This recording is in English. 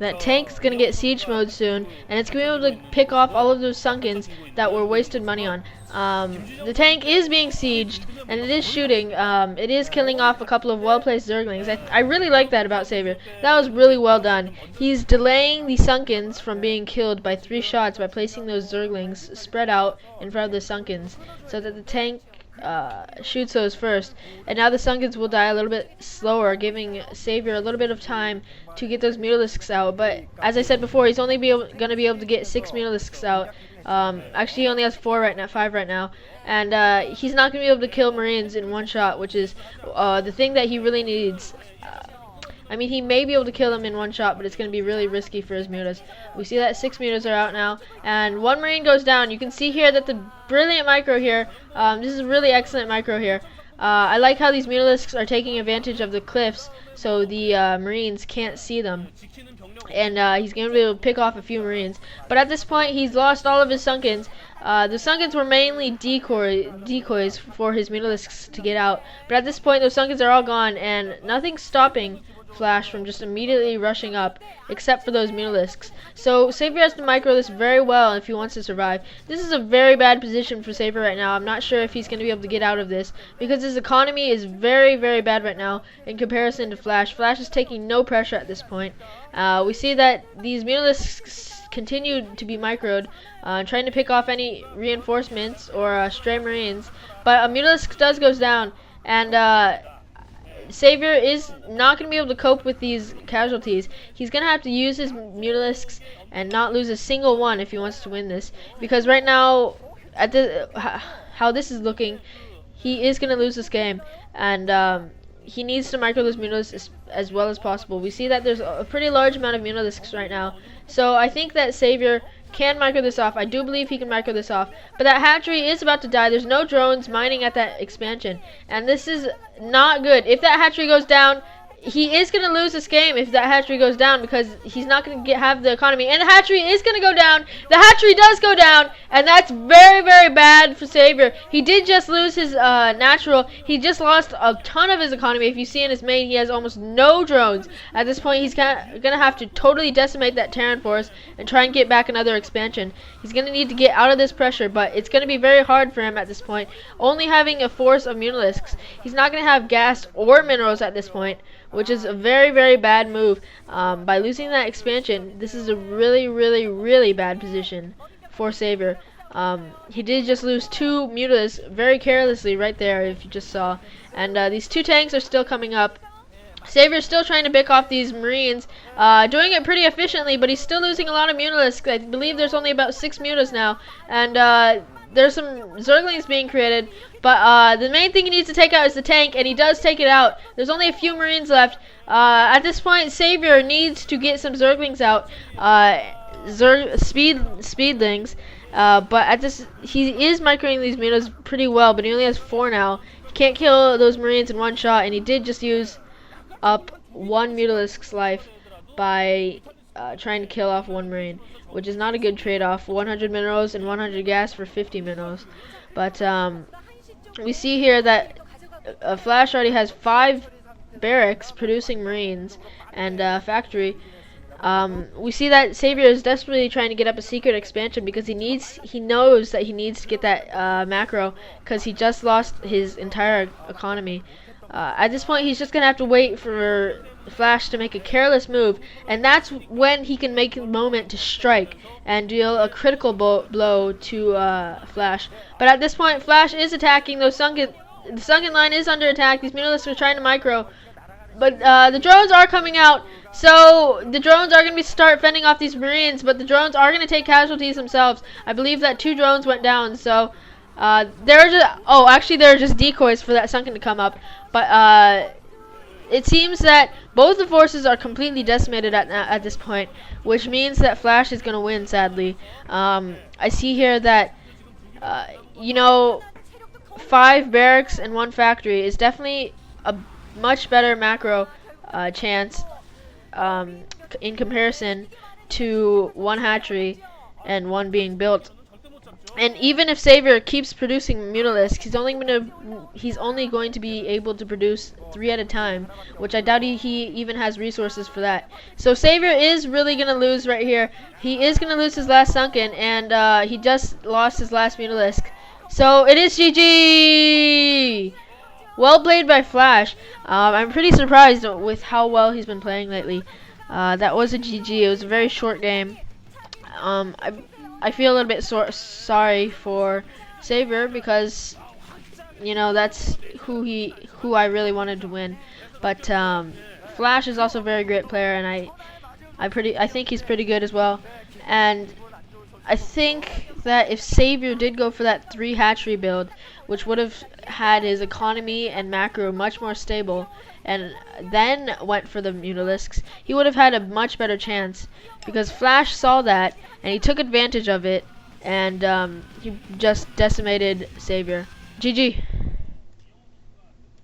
that tank's gonna get siege mode soon, and it's gonna be able to pick off all of those Sunkens that were wasted money on. The tank is being sieged, and it is shooting. It is killing off a couple of well-placed Zerglings. I really like that about SaviOr. That was really well done. He's delaying the Sunkens from being killed by 3 shots by placing those Zerglings spread out in front of the Sunkens, so that the tank shoots those first, and now the Sunkens will die a little bit slower, giving SaviOr a little bit of time to get those Mutalisks out. But as I said before, he's only gonna be able to get 6 Mutalisks out. Actually, he only has 5 right now, and he's not gonna be able to kill Marines in 1 shot, which is the thing that he really needs. I mean, he may be able to kill them in 1 shot, but it's going to be really risky for his mutas. We see that 6 mutas are out now, and 1 Marine goes down. You can see here that the brilliant micro here, this is a really excellent micro here. I like how these Mutalisks are taking advantage of the cliffs, so the Marines can't see them. And he's going to be able to pick off a few Marines. But at this point, he's lost all of his Sunkens. The Sunkens were mainly decoys for his Mutalisks to get out. But at this point, those Sunkens are all gone, and nothing's stopping Flash from just immediately rushing up, except for those Mutalisks. So SaviOr has to micro this very well if he wants to survive. This is a very bad position for SaviOr right now. I'm not sure if he's going to be able to get out of this, because his economy is very, very bad right now in comparison to Flash. Flash is taking no pressure at this point. We see that these Mutalisks continue to be microed, trying to pick off any reinforcements or stray Marines, but a Mutalisk does goes down, and SaviOr is not going to be able to cope with these casualties. He's going to have to use his Mutalisks and not lose a single one if he wants to win this. Because right now, at how this is looking, he is going to lose this game. And he needs to micro those Mutalisks as well as possible. We see that there's a pretty large amount of Mutalisks right now. So I think that SaviOr can micro this off. I do believe he can micro this off. But that hatchery is about to die. There's no drones mining at that expansion. And this is not good. If that hatchery goes down, he is going to lose this game if that hatchery goes down, because he's not going to have the economy. And the hatchery is going to go down. The hatchery does go down, and that's very, very bad for SaviOr. He did just lose his natural. He just lost a ton of his economy. If you see in his main, he has almost no drones. At this point, he's going to have to totally decimate that Terran force and try and get back another expansion. He's going to need to get out of this pressure, but it's going to be very hard for him at this point. Only having a force of Mutalisks, he's not going to have gas or minerals at this point, which is a very, very bad move. By losing that expansion, this is a really, really, really bad position for SaviOr. He did just lose 2 mutas very carelessly right there, if you just saw. And these 2 tanks are still coming up. SaviOr's still trying to pick off these Marines, doing it pretty efficiently, but he's still losing a lot of Mutalisks. I believe there's only about 6 mutas now, and there's some Zerglings being created, but the main thing he needs to take out is the tank, and he does take it out. There's only a few Marines left. At this point, SaviOr needs to get some Zerglings out, speedlings, but at this, he is microing these mutas pretty well, but he only has 4 now. He can't kill those Marines in 1 shot, and he did just use up 1 Mutalisk's life by trying to kill off 1 Marine, which is not a good trade-off. 100 minerals and 100 gas for 50 minerals. But we see here that Flash already has 5 barracks producing Marines and factory. We see that SaviOr is desperately trying to get up a secret expansion because he knows that he needs to get that macro, because he just lost his entire economy. At this point, he's just going to have to wait for Flash to make a careless move, and that's when he can make a moment to strike and deal a critical blow to Flash. But at this point, Flash is attacking those Sunken. The Sunken line is under attack. These Mutalisks are trying to micro, but the drones are coming out. So the drones are going to start fending off these Marines, but the drones are going to take casualties themselves. I believe that 2 drones went down, so they're just decoys for that Sunken to come up. But it seems that both the forces are completely decimated at this point, which means that Flash is going to win, sadly. I see here that, 5 barracks and 1 factory is definitely a much better macro chance in comparison to 1 hatchery and 1 being built. And even if SaviOr keeps producing Mutalisks, he's only going to be able to produce 3 at a time, which I doubt he even has resources for that. So SaviOr is really gonna lose right here. He is gonna lose his last Sunken, and he just lost his last Mutalisk. So it is GG. Well played by Flash. I'm pretty surprised with how well he's been playing lately. That was a GG. It was a very short game. I feel a little bit sorry for SaviOr because, you know, that's who I really wanted to win. But Flash is also a very great player, and I think he's pretty good as well. And I think that if SaviOr did go for that 3 hatchery build, which would have had his economy and macro much more stable, and then went for the Mutalisks, he would have had a much better chance, because Flash saw that and he took advantage of it, and he just decimated SaviOr. GG.